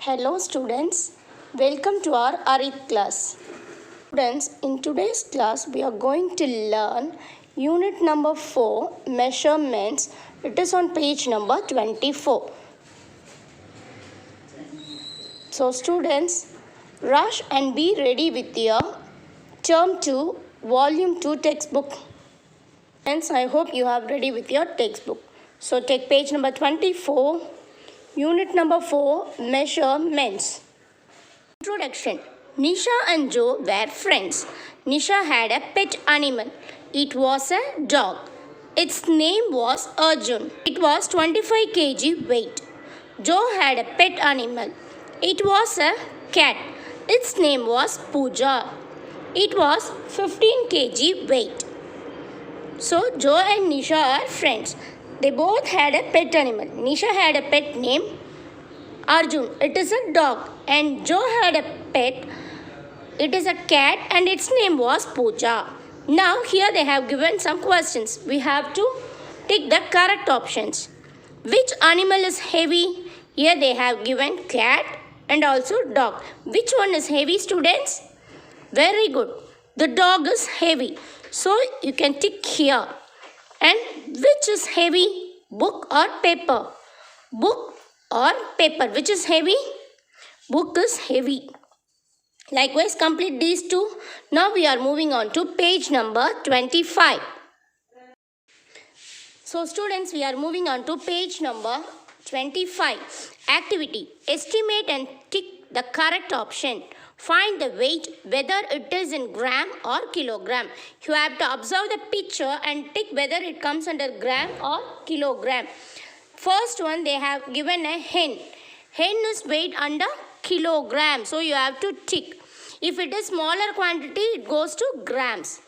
Hello students, welcome to our Arith class. Students, in today's class we are going to learn unit number 4, measurements. It is on page number 24. So students, rush and be ready with your term 2, volume 2 textbook. Friends, I hope you have ready with your textbook. So take page number 24. Unit number 4, measurements. Introduction. Nisha and Joe were friends. Nisha had a pet animal. It was a dog. Its name was Arjun. It was 25 kg weight. Joe had a pet animal. It was a cat. Its name was Pooja. It was 15 kg weight. So Joe and Nisha are friends. They both had a pet animal. Nisha had a pet named Arjun. It is a dog. And Joe had a pet. It is a cat and its name was Pooja. Now here they have given some questions. We have to take the correct options. Which animal is heavy? Here they have given cat and also dog. Which one is heavy, students? Very good. The dog is heavy. So you can tick here. And which is heavy? Book or paper? Book or paper? Which is heavy? Book is heavy. Likewise, complete these two. Now we are moving on to page number 25. So students, we are moving on to page number 25. Activity. Estimate and tick the correct option. Find the weight, whether it is in gram or kilogram. You have to observe the picture and tick whether it comes under gram or kilogram. First one, they have given a hen. Hen is weighed under kilogram. So you have to tick. If it is smaller quantity, it goes to grams.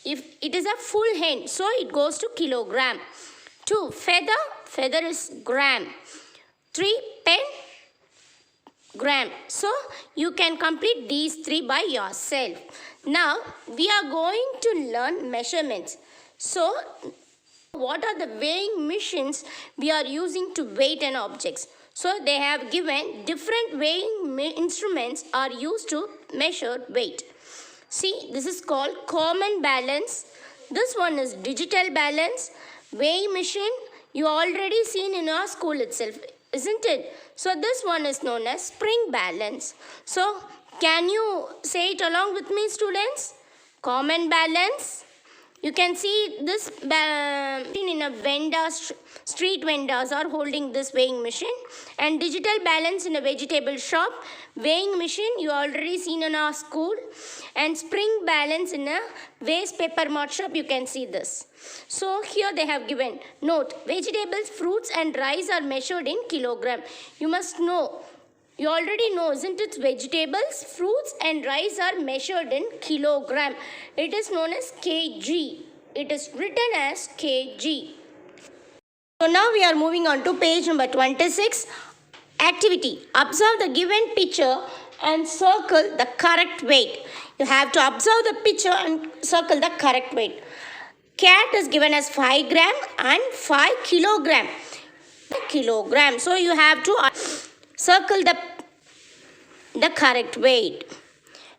If it is a full hen, so it goes to kilogram. 2. Feather. Feather is gram. 3. Pen. Gram. So you can complete these 3 by yourself. Now we are going to learn measurements. So what are the weighing machines we are using to weigh an objects? So they have given different weighing instruments are used to measure weight. See, this is called common balance. This one is digital balance. Weighing machine you already seen in our school itself, isn't it? So this one is known as spring balance. So can you say it along with me, students? Common balance. You can see this in a vendor, street vendors are holding this weighing machine. And digital balance in a vegetable shop. Weighing machine you already seen in our school. And spring balance in a waste paper mart shop, you can see this. So here they have given, note, vegetables, fruits and rice are measured in kilogram. You must know, you already know, isn't it? Vegetables, fruits and rice are measured in kilogram. It is known as kg. It is written as kg. So now we are moving on to page number 26. Activity. Observe the given picture and circle the correct weight. You have to observe the picture and circle the correct weight. Cat is given as 5 gram and 5 kilogram. Kilogram. So you have to circle the correct weight.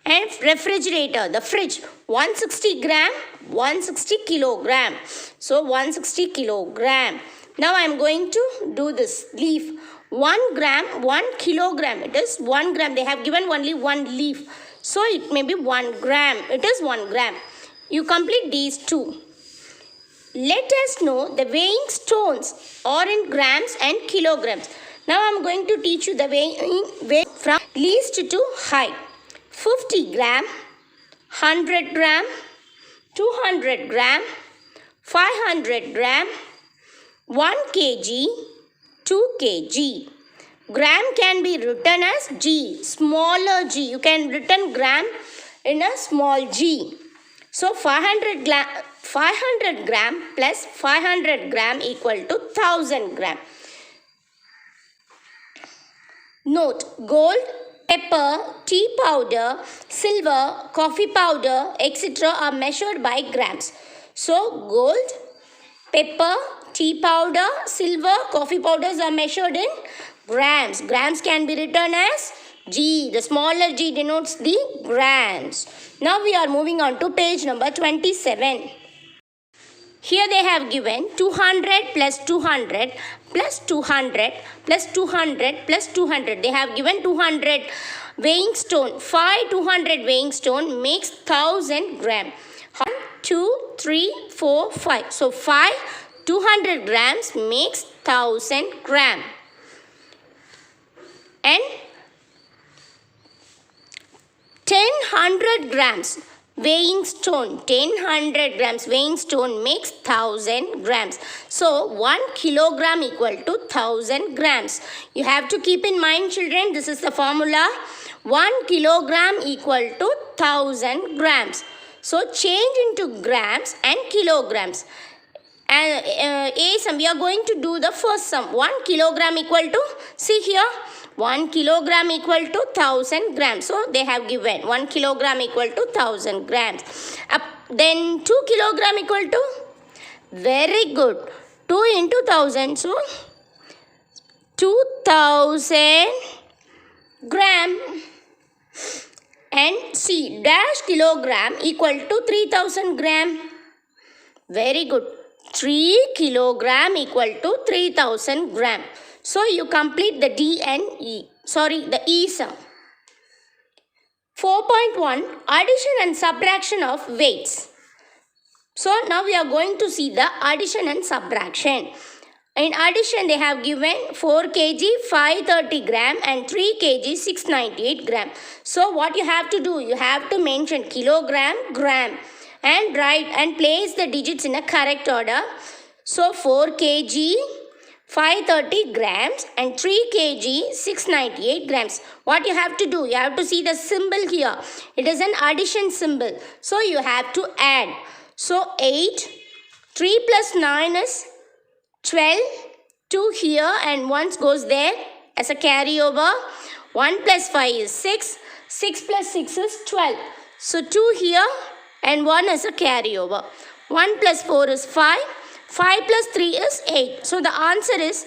And refrigerator, the fridge, 160 gram, 160 kilogram. So 160 kilogram. Now I am going to do this leaf. 1 gram, 1 kilogram. It is 1 gram. They have given only 1 leaf. So it may be 1 gram. It is 1 gram. You complete these two. Let us know the weighing stones are in grams and kilograms. Now I am going to teach you the weight from least to high. 50 gram, 100 gram, 200 gram, 500 gram, 1 kg, 2 kg. Gram can be written as G, smaller g. You can written gram in a small g. So 500 gram plus 500 gram equal to 1000 gram. Note, gold, pepper, tea powder, silver, coffee powder, etc. are measured by grams. So gold, pepper, tea powder, silver, coffee powders are measured in grams. Grams can be written as G. The smaller G denotes the grams. Now we are moving on to page number 27. Here they have given 200 plus 200 plus 200 plus 200 plus 200. They have given 200 weighing stone. 5 200 weighing stone makes 1000 gram. 1, 2, 3, 4, 5. So 5 200 grams makes 1000 gram. And 1000 grams weighing stone. 1000 grams weighing stone makes 1000 grams. So 1 kilogram equal to 1000 grams. You have to keep in mind, children, this is the formula. 1 kilogram equal to 1000 grams. So change into grams and kilograms. And we are going to do the first sum. 1 kilogram equal to, see here, 1 kilogram equal to 1000 grams. So they have given 1 kilogram equal to 1000 grams. Then 2 kilogram equal to, very good, 2 into 1000. So 2000 gram. And C dash kilogram equal to 3000 gram. Very good. 3 kilogram equal to 3000 gram. So you complete the D and E. Sorry, the E sum. 4.1 addition and subtraction of weights. So now we are going to see the addition and subtraction. In addition, they have given 4 kg 530 gram and 3 kg 698 gram. So what you have to do, you have to mention kilogram, gram and write and place the digits in a correct order. So 4 kg 530 grams and 3 kg 698 grams. What you have to do, you have to see the symbol here. It is an addition symbol. So you have to add. So 8, 3 plus 9 is 12, 2 here and 1 goes there as a carryover. 1 plus 5 is 6, 6 plus 6 is 12. So 2 here and 1 is a carryover. 1 plus 4 is 5, 5 plus 3 is 8. So the answer is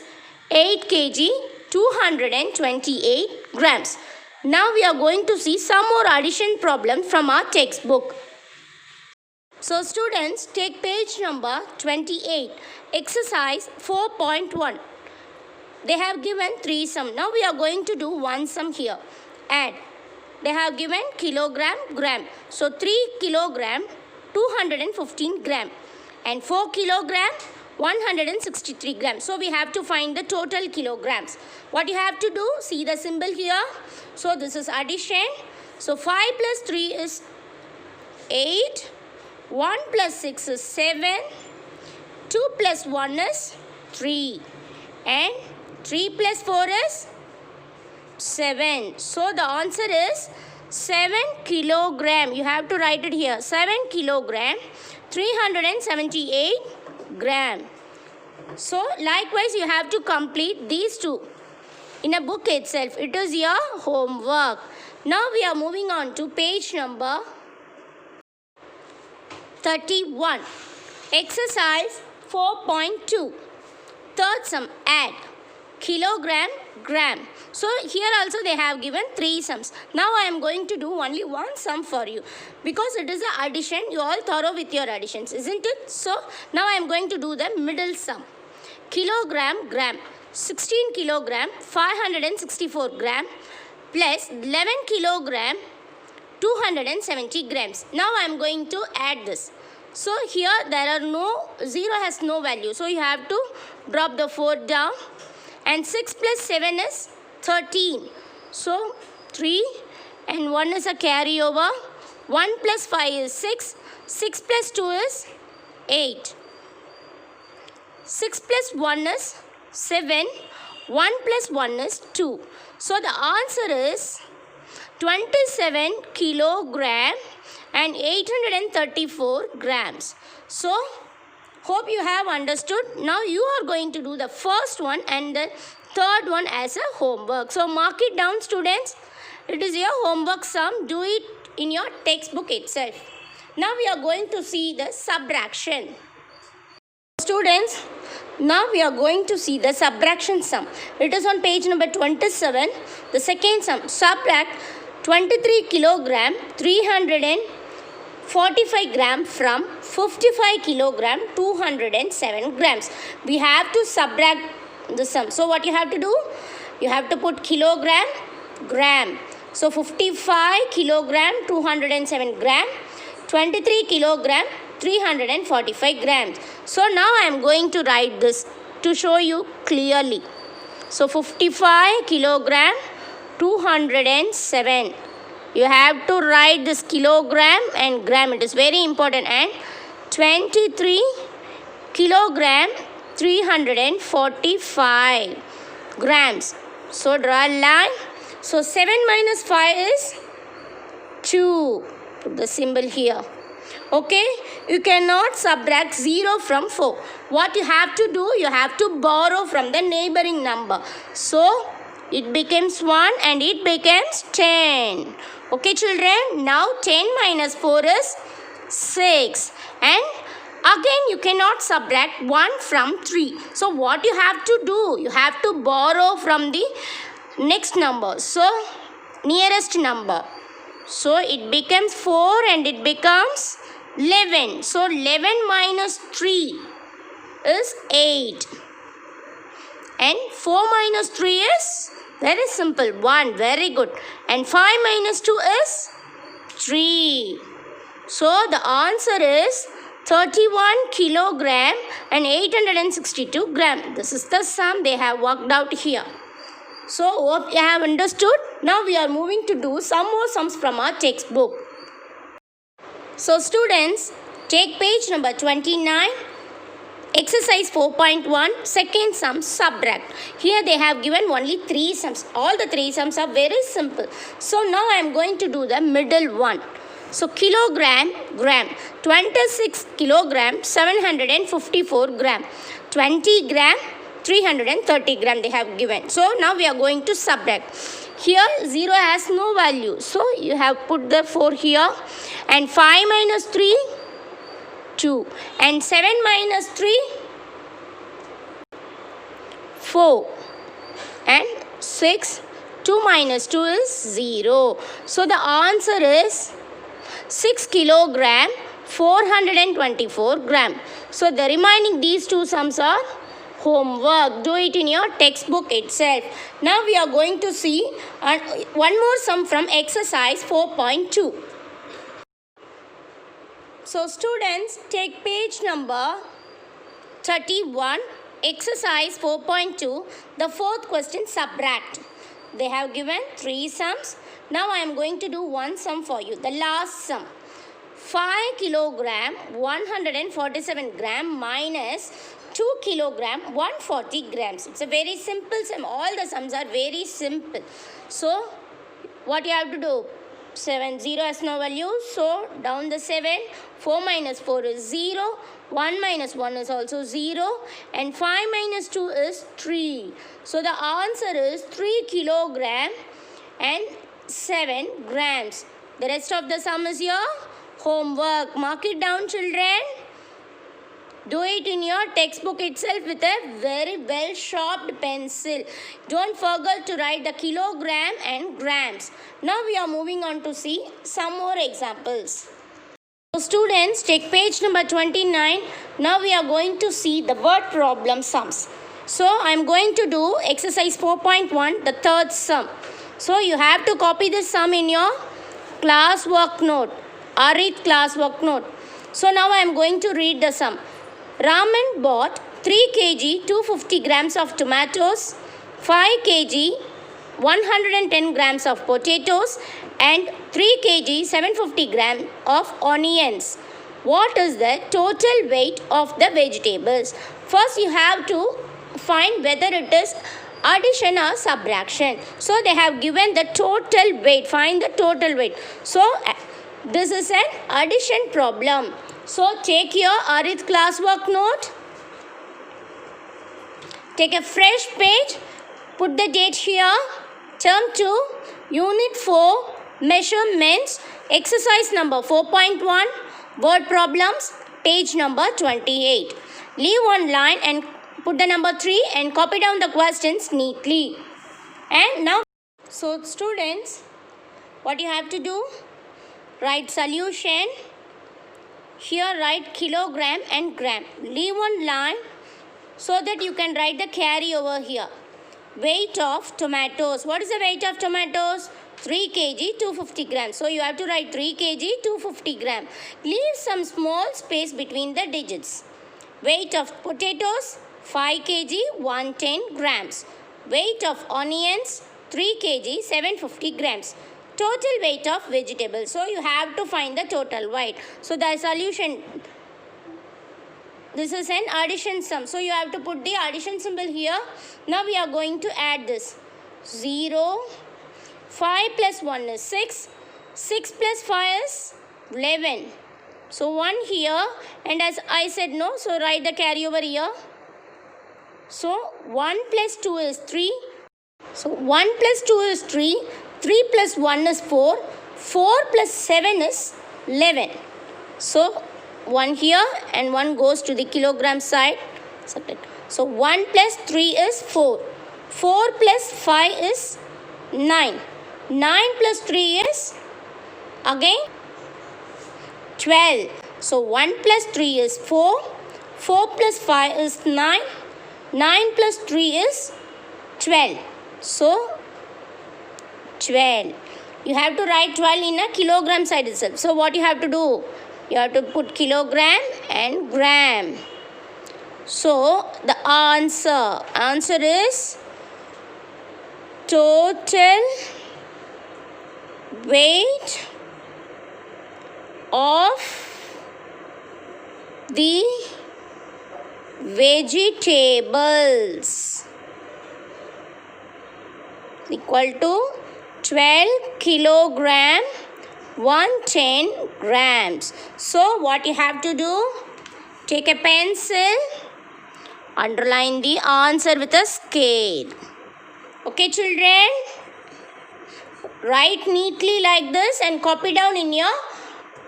8 kg 228 grams. Now we are going to see some more addition problems from our textbook. So students, take page number 28, exercise 4.1. They have given 3 sum. Now we are going to do 1 sum here. Add. They have given kilogram, gram. So 3 kilogram, 215 gram. And 4 kilogram, 163 grams. So we have to find the total kilograms. What you have to do, see the symbol here. So this is addition. So 5 plus 3 is 8. 1 plus 6 is 7, 2 plus 1 is 3 and 3 plus 4 is 7. So the answer is 7 kilogram. You have to write it here. 7 kilogram, 378 gram. So likewise you have to complete these two in a book itself. It is your homework. Now we are moving on to page number 31. Exercise 4.2. Third sum, add. Kilogram, gram. So here also they have given 3 sums. Now I am going to do only 1 sum for you. Because it is an addition, you all thorough with your additions, isn't it? So now I am going to do the middle sum. Kilogram, gram. 16 kilogram, 564 gram plus 11 kilogram, 270 grams. Now I am going to add this. So here there are no, 0 has no value. So you have to drop the 4 down. And 6 plus 7 is 13. So 3 and 1 is a carryover. 1 plus 5 is 6. 6 plus 2 is 8. 6 plus 1 is 7. 1 plus 1 is 2. So the answer is 27 kilogram and 834 grams. So hope you have understood. Now you are going to do the first one and the third one as a homework. So mark it down, students. It is your homework sum. Do it in your textbook itself. Now we are going to see the subtraction. Students, Now we are going to see the subtraction sum. It is on page number 27. The second sum, subtract 23 kilogram 345 gram from 55 kilogram 207 grams. We have to subtract the sum. So what you have to do? You have to put kilogram, gram. So 55 kilogram 207 gram, 23 kilogram 345 grams. So now I am going to write this to show you clearly. So 55 kilogram 207. You have to write this kilogram and gram. It is very important. And 23 kilogram 345 grams. So draw a line. So 7 minus 5 is 2. Put the symbol here. Okay, you cannot subtract 0 from 4. What you have to do, you have to borrow from the neighboring number. So, it becomes 1 and it becomes 10. Okay, children, now 10 minus 4 is 6. And again, you cannot subtract 1 from 3. So, what you have to do, you have to borrow from the next number. So, nearest number. So, it becomes 4 and it becomes 11. So 11 minus 3 is 8. And 4 minus 3 is very simple, 1. Very good. And 5 minus 2 is 3. So the answer is 31 kilogram and 862 gram. This is the sum they have worked out here. So hope you have understood. Now we are moving to do some more sums from our textbook. So students, take page number 29, exercise 4.1, second sum, subtract. Here they have given only 3 sums. All the 3 sums are very simple. So now I am going to do the middle one. So kilogram, gram, 26 kilogram, 754 gram, 20 gram, 330 gram they have given. So now we are going to subtract. Here 0 has no value. So you have put the 4 here. And 5 minus 3, 2. And 7 minus 3, 4. And 6, 2 minus 2 is 0. So the answer is 6 kilogram, 424 gram. So the remaining these 2 sums are homework. Do it in your textbook itself. Now we are going to see one more sum from exercise 4.2. So students, take page number 31, exercise 4.2, the fourth question, subtract. They have given 3 sums. Now I am going to do one sum for you, the last sum. 5 kilogram 147 gram minus 2 kilogram 140 grams. It's a very simple sum. All the sums are very simple. So what you have to do? 7, 0 has no value. So down the 7, 4 minus 4 is 0. 1 minus 1 is also 0. And 5 minus 2 is 3. So the answer is 3 kilogram and 7 grams. The rest of the sum is your homework. Mark it down, children. Do it in your textbook itself with a very well sharpened pencil. Don't forget to write the kilogram and grams. Now we are moving on to see some more examples. So students, take page number 29. Now we are going to see the word problem sums. So I am going to do exercise 4.1, the third sum. So you have to copy this sum in your classwork note, Arit classwork note. So now I am going to read the sum. Raman bought 3 kg 250 grams of tomatoes, 5 kg 110 grams of potatoes and 3 kg 750 grams of onions. What is the total weight of the vegetables? First you have to find whether it is addition or subtraction. So they have given the total weight. Find the total weight. So this is an addition problem. So take your Arit classwork note. Take a fresh page. Put the date here. Term 2, Unit 4, Measurements, Exercise number 4.1, Word Problems, page number 28. Leave one line and put the number 3 and copy down the questions neatly. And now, so students, what you have to do? Write solution. Here write kilogram and gram. Leave one line so that you can write the carry over here. Weight of tomatoes. What is the weight of tomatoes? 3 kg 250 grams. So you have to write 3 kg 250 gram. Leave some small space between the digits. Weight of potatoes 5 kg 110 grams. Weight of onions 3 kg 750 grams. Total weight of vegetables. So you have to find the total weight. So the solution, this is an addition sum. So you have to put the addition symbol here. Now we are going to add this. 0, 5 plus 1 is 6. 6 plus 5 is 11. So 1 here, and as I said no, so write the carry over here. So 1 plus 2 is 3. So 1 plus 2 is 3. 3 plus 1 is 4. 4 plus 7 is 11. So 1 here and 1 goes to the kilogram side. So 1 plus 3 is 4. 4 plus 5 is 9. 9 plus 3 is again 12. So 1 plus 3 is 4. 4 plus 5 is 9. 9 plus 3 is 12. So 12. You have to write 12 in a kilogram side itself. So what you have to do? You have to put kilogram and gram. So the answer is total weight of the vegetables equal to 12 kilogram 110 grams. So what you have to do? Take a pencil, underline the answer with a scale. Okay children? Write neatly like this and copy down in your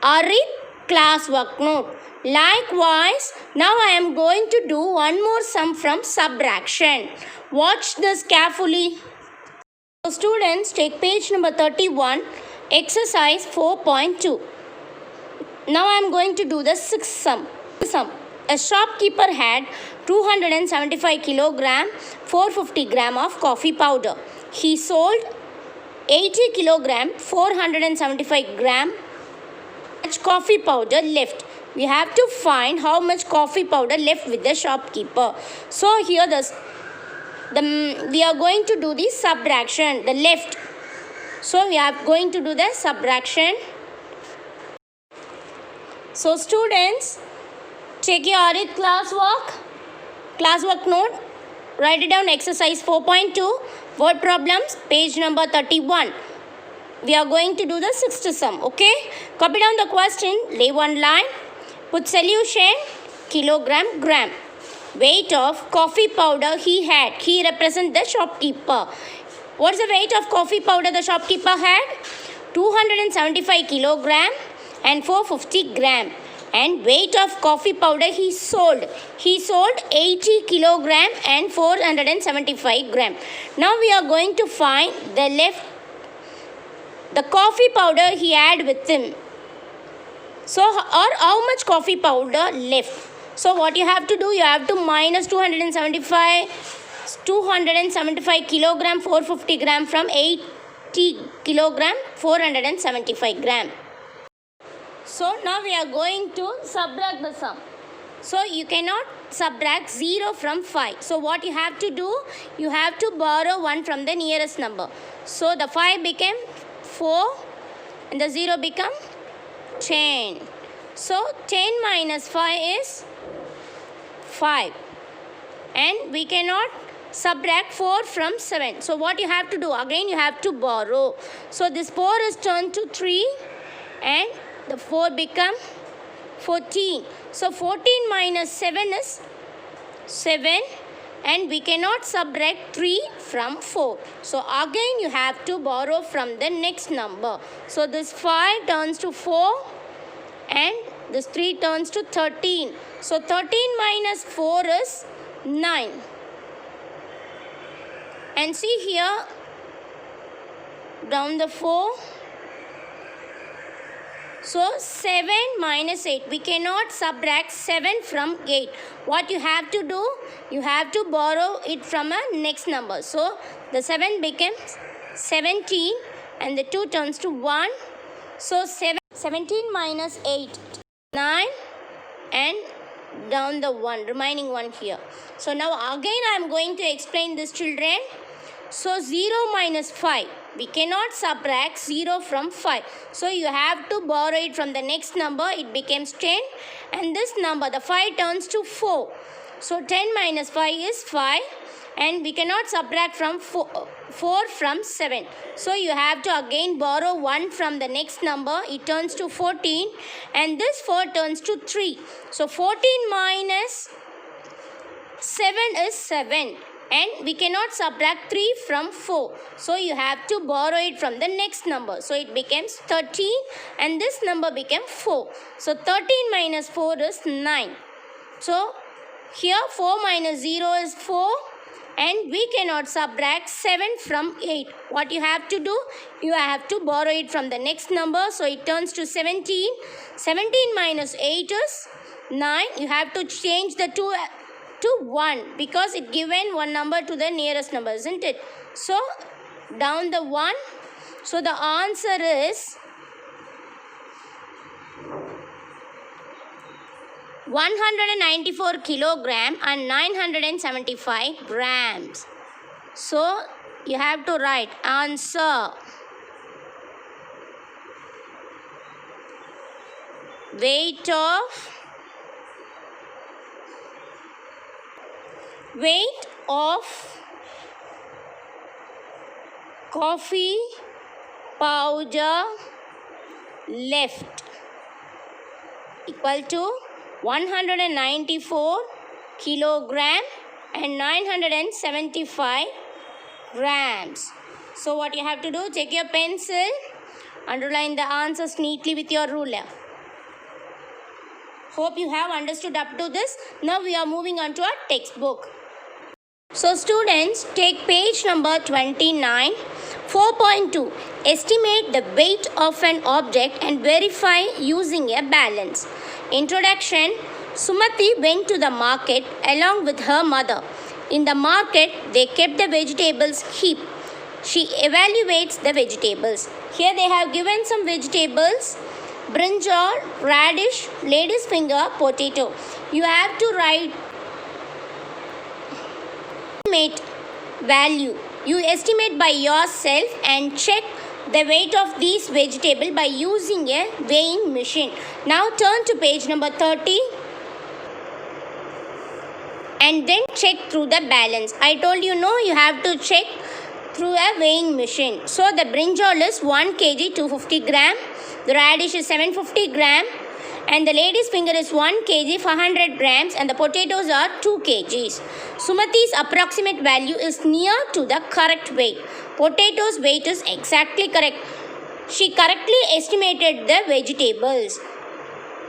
Arith classwork note. Likewise, now I am going to do one more sum from subtraction. Watch this carefully. So students, take page number 31, exercise 4.2. Now I am going to do the sixth sum. A shopkeeper had 275 kilogram 450 gram of coffee powder. He sold 80 kilogram 475 gram much coffee powder left. We have to find how much coffee powder left with the shopkeeper. So here we are going to do the subtraction, the left. So we are going to do the subtraction. So students, take your Arith classwork note, write it down, exercise 4.2, word problems, page number 31. We are going to do the sixth sum, okay? Copy down the question, lay one line, put solution, kilogram, gram. Weight of coffee powder he had. He represents the shopkeeper. What's the weight of coffee powder the shopkeeper had? 275 kilogram and 450 gram. And weight of coffee powder he sold. He sold 80 kilogram and 475 gram. Now we are going to find the coffee powder he had with him. So, or how much coffee powder left. So what you have to do? You have to minus 275 kilogram 450 gram from 80 kilogram 475 gram. So now we are going to subtract the sum. So you cannot subtract 0 from 5. So what you have to do? You have to borrow 1 from the nearest number. So the 5 became 4 and the 0 become 10. So 10 minus 5 is 5. And we cannot subtract 4 from 7. So what you have to do? Again you have to borrow. So this 4 is turned to 3 and the 4 become 14. So 14 minus 7 is 7 and we cannot subtract 3 from 4. So again you have to borrow from the next number. So this 5 turns to 4 and this 3 turns to 13. So 13 minus 4 is 9. And see here, down the 4. So 7 minus 8. We cannot subtract 7 from 8. What you have to do? You have to borrow it from a next number. So the 7 becomes 17 and the 2 turns to 1. So 17 minus 8, 9, and down the 1, remaining 1 here. So now again I am going to explain this, children. So 0 minus 5. We cannot subtract 0 from 5. So you have to borrow it from the next number. It becomes 10. And this number, the 5 turns to 4. So 10 minus 5 is 5. And we cannot subtract from 4 from 7. So you have to again borrow 1 from the next number. It turns to 14. And this 4 turns to 3. So 14 minus 7 is 7. And we cannot subtract 3 from 4. So you have to borrow it from the next number. So it becomes 13 and this number became 4. So 13 minus 4 is 9. So here 4 minus 0 is 4 and we cannot subtract 7 from 8. What you have to do? You have to borrow it from the next number. So it turns to 17. 17 minus 8 is 9. You have to change the 2 to 1 because it given one number to the nearest number, isn't it? So down the 1. So the answer is 194 kilogram and 975 grams. So you have to write answer. Weight of coffee powder left equal to 194 kilogram and 975 grams. So what you have to do, take your pencil, underline the answers neatly with your ruler. Hope you have understood up to this. Now we are moving on to our textbook. So students, take page number 29. 4.2. Estimate the weight of an object and verify using a balance. Introduction. Sumati went to the market along with her mother. In the market, they kept the vegetables heap. She evaluates the vegetables. Here they have given some vegetables. Brinjal, radish, lady's finger, potato. You have to write estimate value. You estimate by yourself and check the weight of these vegetables by using a weighing machine. Now turn to page number 30 and then check through the balance. I told you no, you have to check through a weighing machine. So the brinjal is 1 kg 250 gram, the radish is 750 gram, and the lady's finger is 1 kg 400 grams, and the potatoes are 2 kgs. Sumati's approximate value is near to the correct weight. Potatoes' weight is exactly correct. She correctly estimated the vegetables.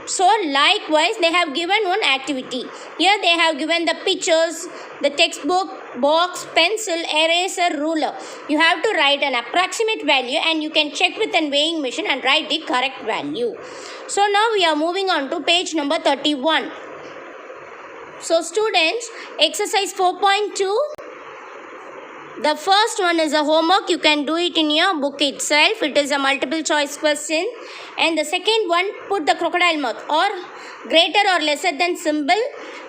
So likewise, they have given one activity. Here they have given the pictures, the textbook, box, pencil, eraser, ruler. You have to write an approximate value and you can check with a weighing machine and write the correct value. So now we are moving on to page number 31. So students, exercise 4.2. The first one is a homework. You can do it in your book itself. It is a multiple choice question. And the second one, put the crocodile mouth or greater or lesser than symbol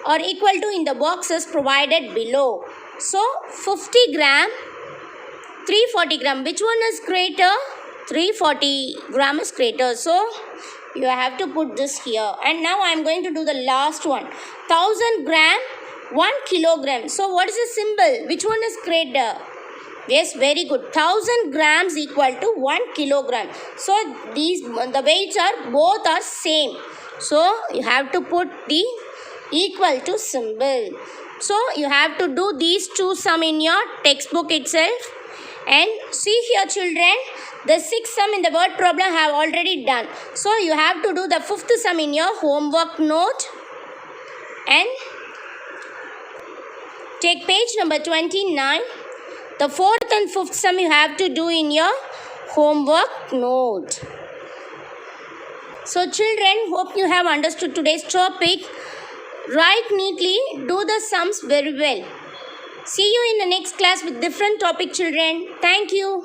or equal to in the boxes provided below. So 50 gram, 340 gram. Which one is greater? 340 gram is greater. So you have to put this here. And now I am going to do the last one. 1000 gram, 1 kilogram. So what is the symbol? Which one is greater? Yes, very good. 1000 grams equal to 1 kilogram. So the weights are both are same. So you have to put the equal to symbol. So you have to do these two sum in your textbook itself. And see here children, the 6th sum in the word problem I have already done. So you have to do the 5th sum in your homework note. And Take page number 29. The fourth and fifth sum you have to do in your homework note. So children, hope you have understood today's topic. Write neatly, do the sums very well. See you in the next class with different topic, children. Thank you.